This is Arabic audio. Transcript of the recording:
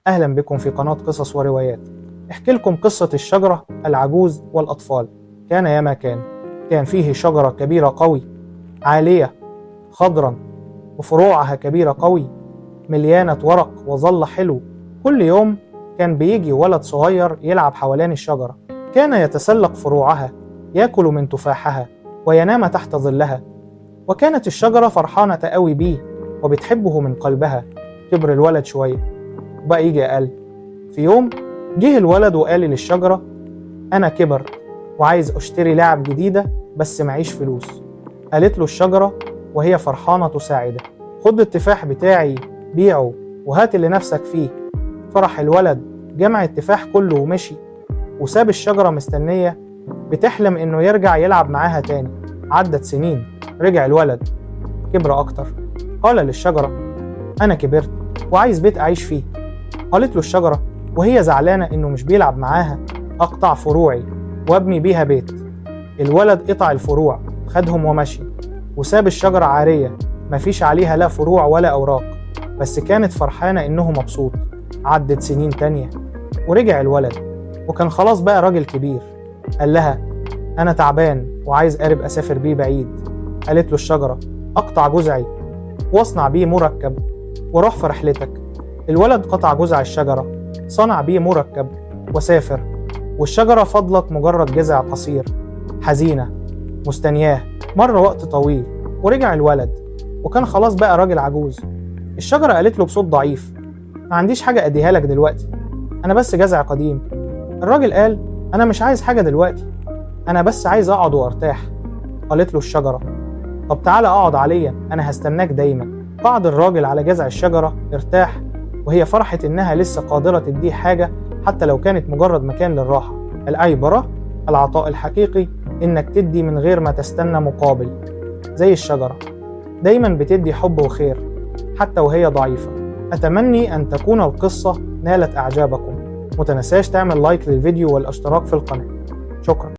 أهلا بكم في قناة قصص وروايات. احكي لكم قصة الشجرة العجوز والأطفال. كان ياما كان فيه شجرة كبيرة قوي عالية خضرا، وفروعها كبيرة قوي مليانة ورق وظل حلو. كل يوم كان بيجي ولد صغير يلعب حوالين الشجرة، كان يتسلق فروعها، يأكل من تفاحها وينام تحت ظلها. وكانت الشجرة فرحانة قوي بيه وبتحبه من قلبها. كبر الولد شوية وبقى يجي أقل. في يوم جه الولد وقال للشجرة: أنا كبر وعايز أشتري لعب جديدة بس معيش فلوس. قالت له الشجرة وهي فرحانة تساعده: خد التفاح بتاعي بيعه وهات اللي نفسك فيه. فرح الولد، جمع التفاح كله ومشي، وساب الشجرة مستنية بتحلم إنه يرجع يلعب معاها تاني. عدت سنين، رجع الولد كبر أكتر. قال للشجرة: أنا كبرت وعايز بيت أعيش فيه. قالت له الشجرة وهي زعلانة إنه مش بيلعب معاها: أقطع فروعي وأبني بيها بيت. الولد قطع الفروع، خدهم ومشي، وساب الشجرة عارية مفيش عليها لا فروع ولا أوراق، بس كانت فرحانة إنه مبسوط. عدت سنين تانية ورجع الولد، وكان خلاص بقى راجل كبير. قال لها: أنا تعبان وعايز قارب أسافر بيه بعيد. قالت له الشجرة: أقطع جذعي واصنع بيه مركب وروح في رحلتك. الولد قطع جذع الشجرة، صنع بيه مركب وسافر، والشجرة فضلت مجرد جذع قصير. حزينة مستنياه. مر وقت طويل ورجع الولد، وكان خلاص بقى راجل عجوز. الشجرة قالت له بصوت ضعيف: ما عنديش حاجة أديها لك دلوقتي، أنا بس جذع قديم. الراجل قال: أنا مش عايز حاجة دلوقتي، أنا بس عايز أقعد وأرتاح. قالت له الشجرة: طب تعالى أقعد عليا، أنا هستناك دايما. قعد الراجل على جذع الشجرة، ارتاح، وهي فرحت إنها لسه قادرة تديه حاجة حتى لو كانت مجرد مكان للراحة. العبرة العطاء الحقيقي إنك تدي من غير ما تستنى مقابل. زي الشجرة دايما بتدي حب وخير حتى وهي ضعيفة. أتمنى أن تكون القصة نالت إعجابكم. متنساش تعمل لايك للفيديو والاشتراك في القناة. شكرا.